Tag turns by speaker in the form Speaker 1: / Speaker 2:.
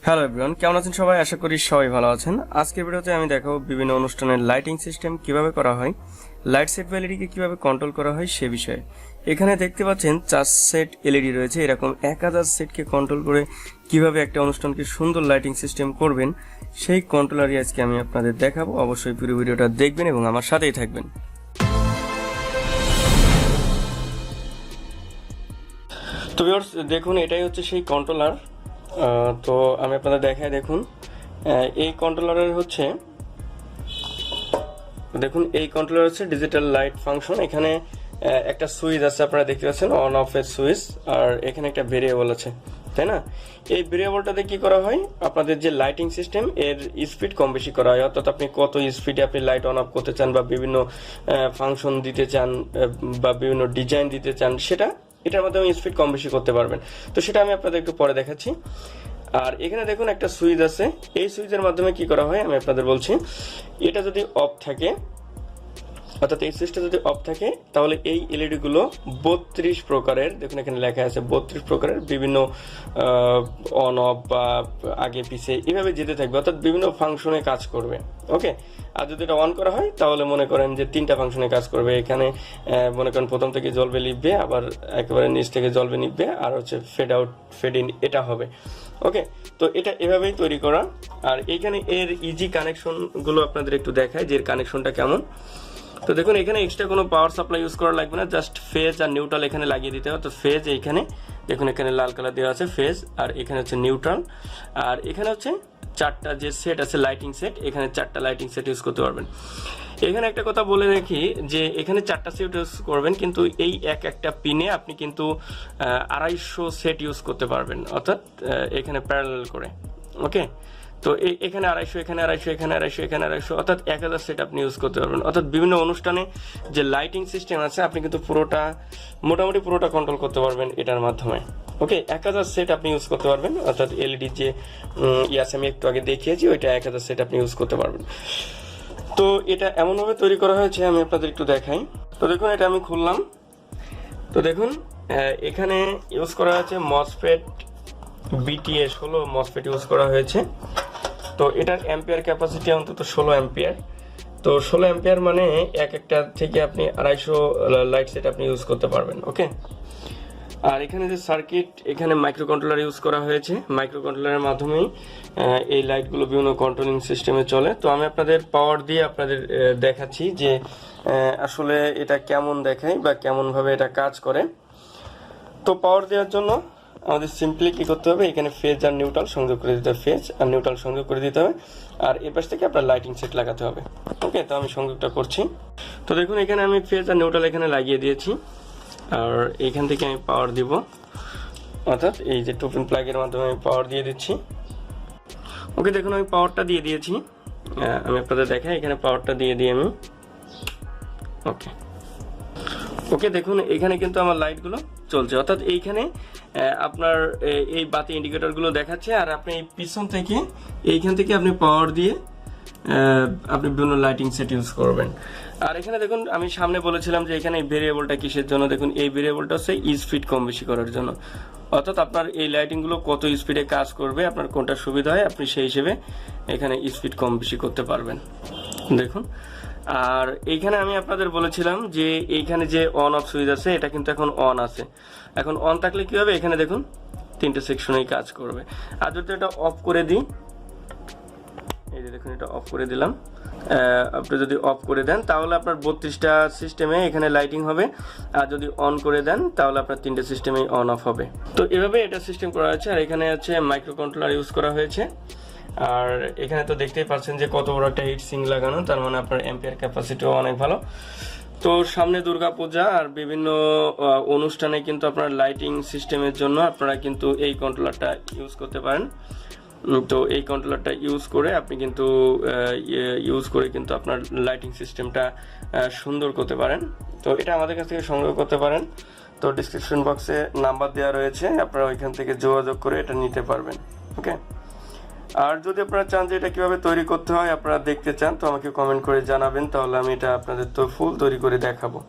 Speaker 1: Hello everyone, কেমন আছেন সবাই? আশা করি সবাই ভালো আছেন। আজকের ভিডিওতে আমি দেখাবো বিভিন্ন অনুষ্ঠানের লাইটিং সিস্টেম কিভাবে করা হয়, লাইট সেট বা এলইডিকে কিভাবে কন্ট্রোল করা হয় সে বিষয়ে। এখানে দেখতে পাচ্ছেন 4 সেট এলইডি রয়েছে। এরকম 1000 সেটকে কন্ট্রোল করে কিভাবে একটা অনুষ্ঠানকে সুন্দর লাইটিং সিস্টেম করবেন সেই কন্ট্রোলারই আজকে আমি আপনাদের দেখাবো। অবশ্যই পুরো ভিডিওটা দেখবেন এবং আমার সাথেই থাকবেন। তো ভিউয়ার্স, দেখুন এটাই হচ্ছে সেই কন্ট্রোলার। তো আমি আপনাদের দেখাই, দেখুন এই কন্ট্রোলারের হচ্ছে ডিজিটাল লাইট ফাংশন। এখানে একটা সুইচ আছে, আপনারা দেখতে পাচ্ছেন অন অফ এর সুইচ, আর এখানে একটা ভেরিয়েবল আছে, তাই না? এই ভেরিয়েবলটাতে কি করা হয়, আপনাদের যে লাইটিং সিস্টেম এর স্পিড কম বেশি করা হয়, অর্থাৎ আপনি কত স্পিডে আপনি লাইট অন অফ করতে চান বা বিভিন্ন ফাংশন দিতে চান বা বিভিন্ন ডিজাইন দিতে চান, সেটা এটার মাধ্যমে স্পিড কম বেশি করতে পারবেন। তো সেটা আমি আপনাদের একটু পরে দেখাচ্ছি। আর এখানে দেখুন একটা সুইচ আছে, এই সুইচের মাধ্যমে কি করা হয় আমি আপনাদের বলছি। এটা যদি অফ থাকে, অর্থাৎ এই সুইচটা যদি অফ থাকে, তাহলে এই এলইডি গুলো 32 প্রকারের, দেখুন এখানে লেখা আছে 32 প্রকারের বিভিন্ন অন অফ বা আগে পিছে এভাবে যেতে থাকবে, অর্থাৎ বিভিন্ন ফাংশনে কাজ করবে। ওকে, আর যদি এটা অন করা হয় তাহলে মনে করেন যে 3টা ফাংশনে কাজ করবে। এখানে মনে করেন প্রথম থেকে জ্বলবে নিভবে, আবার একেবারে নিচ থেকে জ্বলবে নিভবে, আর হচ্ছে ফেড আউট ফেড ইন এটা হবে। ওকে, তো এটা এভাবেই তৈরি করা। আর এইখানে এর ইজি কানেকশন গুলো আপনাদের একটু দেখায় যে এর কানেকশনটা কেমন। তো দেখুন এখানে এক্সট্রা কোনো পাওয়ার সাপ্লাই ইউজ করা লাগবে না, জাস্ট ফেজ আর নিউট্রাল এখানে লাগিয়ে দিতে হবে। তো ফেজ এইখানে দেখুন, এখানে লাল কালার দেওয়া আছে ফেজ, আর এখানে হচ্ছে নিউট্রাল, আর এখানে হচ্ছে 4টা যে সেট আছে লাইটিং সেট, এখানে 4টা লাইটিং সেট ইউজ করতে পারবেন। এখানে একটা কথা বলে রাখি যে এখানে 4টা সেট ইউজ করবেন, কিন্তু এই একটা পিনে আপনি কিন্তু 250 সেট ইউজ করতে পারবেন, অর্থাৎ এখানে প্যারালাল করে। ওকে, তো এখানে 250, এখানে 250, এখানে 250, এখানে 250, অর্থাৎ 1000 সেট আপনি ইউজ করতে পারবেন। অর্থাৎ বিভিন্ন অনুষ্ঠানে যে লাইটিং সিস্টেম আছে আপনি কিন্তু মোটামুটি পুরোটা কন্ট্রোল করতে পারবেন এটার মাধ্যমে। ওকে, 1000 সেট আপনি ইউজ করতে পারবেন, অর্থাৎ এলইডি যে ইয়াস আমি একটু আগে দেখিয়েছি ওইটা 1000 সেট আপনি ইউজ করতে পারবেন। তো এটা এমনভাবে তৈরি করা হয়েছে, আমি আপনাদের একটু দেখাই। তো দেখুন এটা আমি খুললাম। তো দেখুন এখানে ইউজ করা হয়েছে মসফেট বিটিএস 16 মসফেট ইউজ করা হয়েছে। তো এটার অ্যাম্পিয়ার ক্যাপাসিটি অন্তত 16 অ্যাম্পিয়ার। তো 16 অ্যাম্পিয়ার মানে একটা থেকে আপনি 250 লাইট সেট আপনি ইউজ করতে পারবেন। ওকে, আর এখানে যে সার্কিট, এখানে মাইক্রো কন্ট্রোলার ইউজ করা হয়েছে। মাইক্রো কন্ট্রোলারের মাধ্যমেই এই লাইটগুলো বিভিন্ন কন্ট্রোলিং সিস্টেমে চলে। তো আমি আপনাদের পাওয়ার দিয়ে আপনাদের দেখাচ্ছি যে আসলে এটা কেমন দেখায় বা কেমনভাবে এটা কাজ করে। তো পাওয়ার দেওয়ার জন্য আমাদের সিম্পলি কি করতে হবে, এখানে ফেজ আর নিউট্রাল সংযোগ করে দিতে হবে, ফেজ আর নিউট্রাল সংযোগ করে দিতে হবে, আর এই পাশ থেকে আপনার লাইটিং সেট লাগাতে হবে। ওকে, তো আমি সংযোগটা করছি। তো দেখুন এখানে আমি ফেজ আর নিউট্রাল এখানে লাগিয়ে দিয়েছি, আর এইখান থেকে আমি পাওয়ার দিব, অর্থাৎ এই যে 2 পিন প্লাগের মাধ্যমে আমি পাওয়ার দিয়ে দিচ্ছি। ওকে, দেখুন আমি পাওয়ারটা দিয়ে দিয়েছি। আমি আপনাদের দেখাই, এখানে পাওয়ারটা দিয়ে দিই আমি। ওকে, দেখুন এখানে কিন্তু আমার লাইটগুলো চলছে, অর্থাৎ এইখানে আপনার এই বাতি ইন্ডিকেটরগুলো দেখাচ্ছে, আর আপনি এই পিছন থেকে এইখান থেকে আপনি পাওয়ার দিয়ে আপনি বিভিন্ন লাইটিং সেট ইউজ করবেন। আর এখানে দেখুন আমি সামনে বলেছিলাম যে এখানে এই ভেরিয়েবলটা কিসের জন্য। দেখুন এই ভেরিয়েবলটা হচ্ছে স্পিড কম বেশি করার জন্য, অর্থাৎ আপনার এই লাইটিংগুলো কত স্পিডে কাজ করবে, আপনার কোনটা সুবিধা হয় আপনি সেই হিসেবে এখানে স্পিড কম বেশি করতে পারবেন। দেখুন, আর এইখানে আমি আপনাদের বলেছিলাম যে এইখানে যে অন অফ সুইচ আছে এটা কিন্তু এখন অন আছে। এখন অন থাকলে কি হবে, এখানে দেখুন 3টে সেকশনেই কাজ করবে। আর যদি এটা অফ করে দিই, এই যে দেখুন এটা অফ করে দিলাম, আপনি যদি অফ করে দেন তাহলে আপনার 32টা সিস্টেমে এখানে লাইটিং হবে, আর যদি অন করে দেন তাহলে আপনার 3টে সিস্টেমেই অন অফ হবে। তো এভাবে এটা সিস্টেম করা হয়েছে। আর এখানে হচ্ছে মাইক্রো কন্ট্রোলার ইউজ করা হয়েছে। আর এখানে তো দেখতেই পাচ্ছেন যে কত বড় একটা হিট সিঙ্ক লাগানো, তার মানে আপনার অ্যাম্পিয়ার ক্যাপাসিটিও অনেক ভালো। তো সামনে দুর্গাপূজা আর বিভিন্ন অনুষ্ঠানে কিন্তু আপনার লাইটিং সিস্টেমের জন্য আপনারা কিন্তু এই কন্ট্রোলারটা ইউজ করতে পারেন। তো এই কন্ট্রোলারটা ইউজ করে আপনি কিন্তু আপনার লাইটিং সিস্টেমটা সুন্দর করতে পারেন। তো এটা আমাদের কাছ থেকে সংগ্রহ করতে পারেন। তো ডিসক্রিপশন বক্সে নাম্বার দেওয়া রয়েছে, আপনারা ওইখান থেকে যোগাযোগ করে এটা নিতে পারবেন। ওকে, আর যদি আপনারা চান যে এটা কিভাবে তৈরি করতে হয়, আপনারা দেখতে চান, তো আমাকে কমেন্ট করে জানাবেন, তাহলে আমি এটা আপনাদের তো ফুল তৈরি করে দেখাবো।